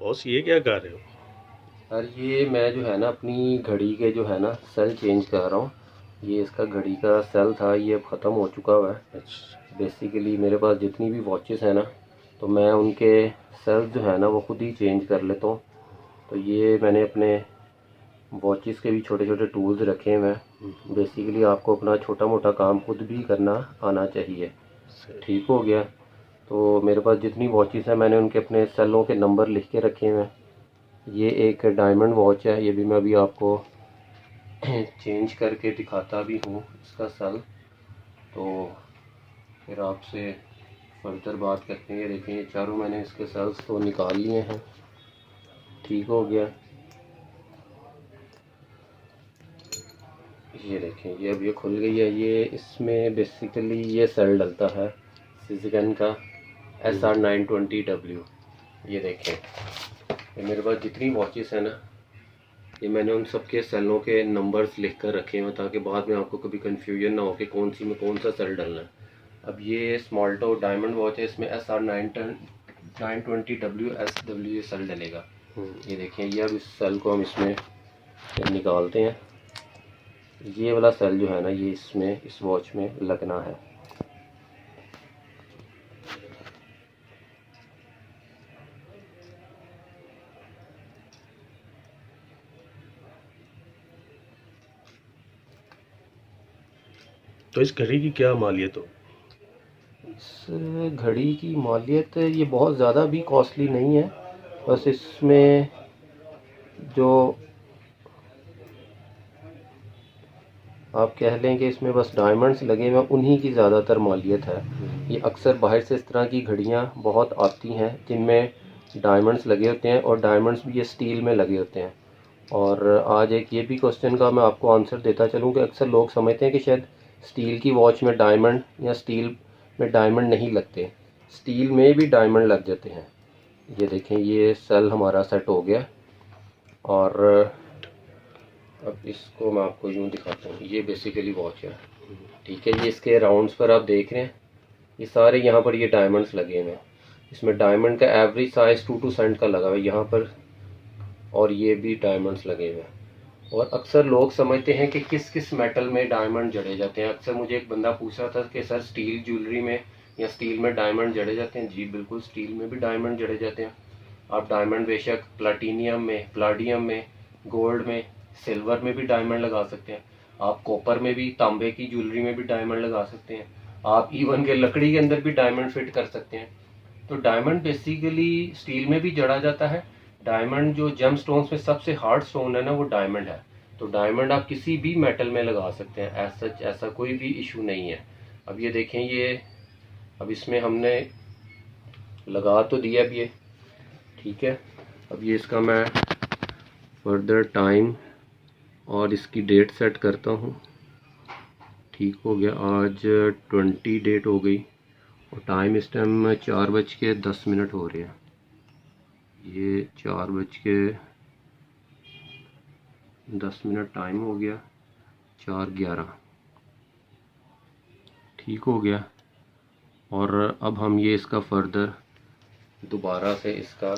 Boss ये क्या कर रहे हो? सर ये मैं जो है ना अपनी घड़ी के जो है ना सेल चेंज कर रहा हूँ। ये इसका घड़ी का सेल था, ये ख़त्म हो चुका हुआ है। अच्छा। बेसिकली मेरे पास जितनी भी वॉचेस हैं ना, तो मैं उनके सेल्स जो है ना वो खुद ही चेंज कर लेता हूँ। तो ये मैंने अपने वॉचेस के भी छोटे छोटे टूल्स रखे हुए हैं। बेसिकली आपको अपना छोटा मोटा काम खुद भी करना आना चाहिए। सही। ठीक हो गया। तो मेरे पास जितनी वॉचेस हैं मैंने उनके अपने सेलों के नंबर लिख के रखे हुए हैं। ये एक डायमंड वॉच है, ये भी मैं अभी आपको चेंज करके दिखाता भी हूँ इसका सेल। तो फिर आपसे फर्दर बात करते हैं। ये देखें, ये चारों मैंने इसके सेल्स तो निकाल लिए हैं। ठीक हो गया। ये देखें, ये अब ये खुल गई है। ये इसमें बेसिकली ये सेल डलता है सिजगन का SR920W। ये देखें, ये मेरे पास जितनी वॉचेस है ना, ये मैंने उन सब के सेलों के नंबर्स लिख कर रखे हैं ताकि बाद में आपको कभी कन्फ्यूजन ना हो कि कौन सी में कौन सा सेल डलना है। अब ये स्मॉल्टो डायमंड वॉच है, इसमें SR920W सेल डलेगा। ये देखें, ये अब इस सेल को हम इसमें निकालते हैं। ये वाला सेल जो है ना, ये इसमें इस वॉच में लगना है। तो इस घड़ी की क्या मालियत हो? इस घड़ी की मालियत ये बहुत ज़्यादा भी कॉस्टली नहीं है। बस इसमें जो आप कह लें कि इसमें बस डायमंड्स लगे हुए हैं, उन्हीं की ज़्यादातर मालियत है। ये अक्सर बाहर से इस तरह की घड़ियाँ बहुत आती हैं जिनमें डायमंड्स लगे होते हैं, और डायमंड्स भी ये स्टील में लगे होते हैं। और आज एक ये भी क्वेश्चन का मैं आपको आंसर देता चलूँ कि अक्सर लोग समझते हैं कि शायद स्टील की वॉच में डायमंड या स्टील में डायमंड नहीं लगते। स्टील में भी डायमंड लग जाते हैं। ये देखें, ये सेल हमारा सेट हो गया। और अब इसको मैं आपको यूँ दिखाता हूँ। ये बेसिकली वॉच है, ठीक है। ये इसके राउंड्स पर आप देख रहे हैं, ये सारे यहाँ पर ये डायमंड्स लगे हुए हैं। इसमें डायमंड का एवरेज साइज 2-2 सेंट का लगा हुआ है यहाँ पर, और ये भी डायमंड्स लगे हुए हैं। और अक्सर लोग समझते हैं कि किस किस मेटल में डायमंड जड़े जाते हैं। अक्सर मुझे एक बंदा पूछ रहा था कि सर स्टील ज्वेलरी में या स्टील में डायमंड जड़े जाते हैं। जी बिल्कुल, स्टील में भी डायमंड जड़े जाते हैं। आप डायमंड बेशक प्लाटीनियम में, प्लाडियम में, गोल्ड में, सिल्वर में भी डायमंड लगा सकते हैं। आप कॉपर में भी, तांबे की ज्वेलरी में भी डायमंड लगा सकते हैं। आप इवन के लकड़ी के अंदर भी डायमंड फिट कर सकते हैं। तो डायमंड बेसिकली स्टील में भी जड़ा जाता है। डायमंड जो जेम स्टोन्स में सबसे हार्ड स्टोन है ना, वो डायमंड है। तो डायमंड आप किसी भी मेटल में लगा सकते हैं, ऐसा कोई भी इशू नहीं है। अब ये देखें, ये अब इसमें हमने लगा तो दिया अब ये, ठीक है। अब ये इसका मैं फर्दर टाइम और इसकी डेट सेट करता हूँ। ठीक हो गया। आज 20 डेट हो गई और टाइम इस टाइम 4:10 हो रहे हैं। ये 4:10 टाइम हो गया, 4:11। ठीक हो गया। और अब हम ये इसका फर्दर दोबारा से इसका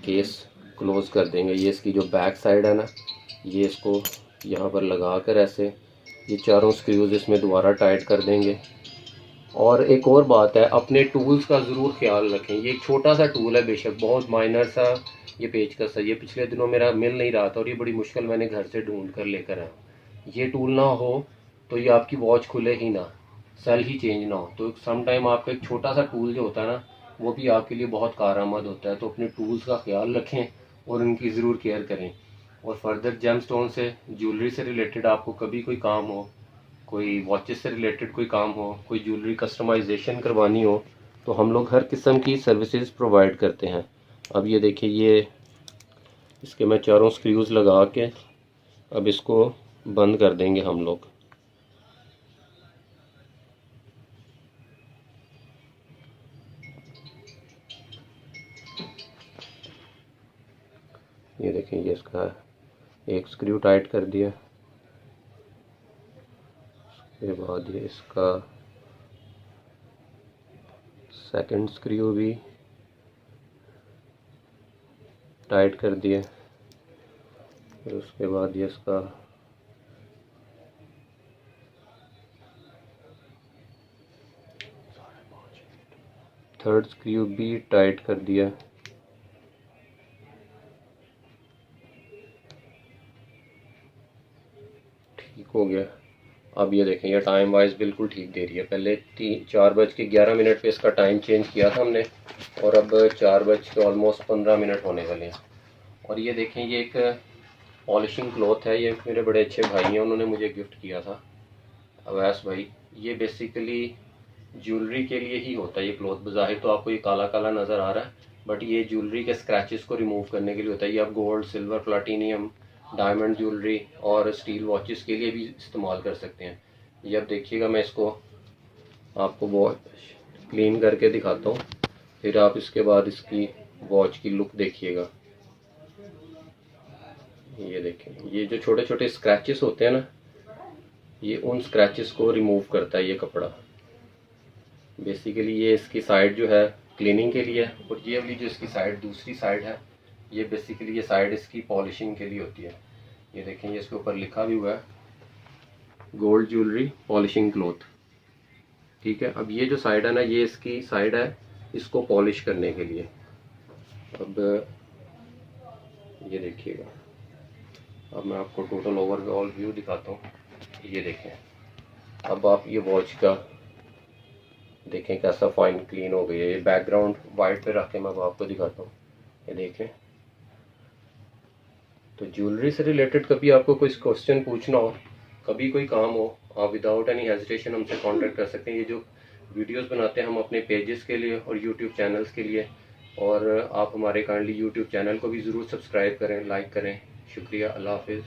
केस क्लोज़ कर देंगे। ये इसकी जो बैक साइड है ना, ये इसको यहाँ पर लगा कर ऐसे ये चारों स्क्रूज इसमें दोबारा टाइट कर देंगे। और एक और बात है, अपने टूल्स का ज़रूर ख्याल रखें। ये एक छोटा सा टूल है, बेशक बहुत माइनर सा, ये पेचकस है। ये पिछले दिनों मेरा मिल नहीं रहा था और ये बड़ी मुश्किल मैंने घर से ढूंढ कर लेकर आया। ये टूल ना हो तो ये आपकी वॉच खुले ही ना, सेल ही चेंज ना हो। तो सम टाइम आपका एक छोटा सा टूल जो होता है ना, वो भी आपके लिए बहुत कारआमद होता है। तो अपने टूल्स का ख्याल रखें और उनकी ज़रूर केयर करें। और फर्दर जेम स्टोन से, ज्वेलरी से रिलेटेड आपको कभी कोई काम हो, कोई वॉचेस से रिलेटेड कोई काम हो, कोई ज्वेलरी कस्टमाइजेशन करवानी हो, तो हम लोग हर किस्म की सर्विसेज प्रोवाइड करते हैं। अब ये देखिए, ये इसके मैं चारों स्क्रूज लगा के अब इसको बंद कर देंगे हम लोग। ये देखें, ये इसका एक स्क्रू टाइट कर दिया। उसके बाद ये इसका सेकंड स्क्रू भी टाइट कर दिए। फिर उसके बाद ये इसका थर्ड स्क्रू भी टाइट कर दिया। ठीक हो गया। अब ये देखें, ये टाइम वाइज बिल्कुल ठीक दे रही है। पहले 4:11 पे इसका टाइम चेंज किया था हमने, और अब 4:15 वाले हैं। और ये देखें, ये एक पॉलिशिंग क्लॉथ है, ये मेरे बड़े अच्छे भाई हैं, उन्होंने मुझे गिफ्ट किया था, अवैस भाई। ये बेसिकली ज्वेलरी के लिए ही होता है ये क्लॉथ। बज़ाहिर तो आपको ये काला काला नज़र आ रहा है, बट ये ज्वेलरी के स्क्रैचेस को रिमूव करने के लिए होता है। ये आप gold, silver, platinum, diamond jewellery और स्टील वॉचेस के लिए भी इस्तेमाल कर सकते हैं। ये अब देखिएगा, मैं इसको आपको वॉच क्लीन करके दिखाता हूँ, फिर आप इसके बाद इसकी वॉच की लुक देखिएगा। ये देखें, ये जो छोटे छोटे स्क्रैचेस होते हैं ना, ये उन स्क्रैचेस को रिमूव करता है ये कपड़ा। बेसिकली ये इसकी साइड जो है क्लीनिंग के लिए है, और ये वाली जो इसकी साइड, दूसरी साइड है, ये बेसिकली ये साइड इसकी पॉलिशिंग के लिए होती है। ये देखें, ये इसके ऊपर लिखा भी हुआ है गोल्ड ज्वेलरी पॉलिशिंग क्लॉथ। ठीक है, अब ये जो साइड है ना, ये इसकी साइड है इसको पॉलिश करने के लिए। अब ये देखिएगा, अब मैं आपको टोटल ओवरऑल व्यू दिखाता हूँ। ये देखें, अब आप ये वॉच का देखें कैसा फाइन क्लीन हो गई है। ये बैकग्राउंड वाइट पे रख के मैं आपको दिखाता हूँ। ये देखें, तो ज्वेलरी से रिलेटेड कभी आपको कोई क्वेश्चन पूछना हो, कभी कोई काम हो, आप विदाउट एनी हेजिटेशन हमसे कांटेक्ट कर सकते हैं। ये जो वीडियोस बनाते हैं हम अपने पेजेस के लिए और यूट्यूब चैनल्स के लिए, और आप हमारे काइंडली यूट्यूब चैनल को भी ज़रूर सब्सक्राइब करें, लाइक करें। शुक्रिया, अल्लाह हाफिज़।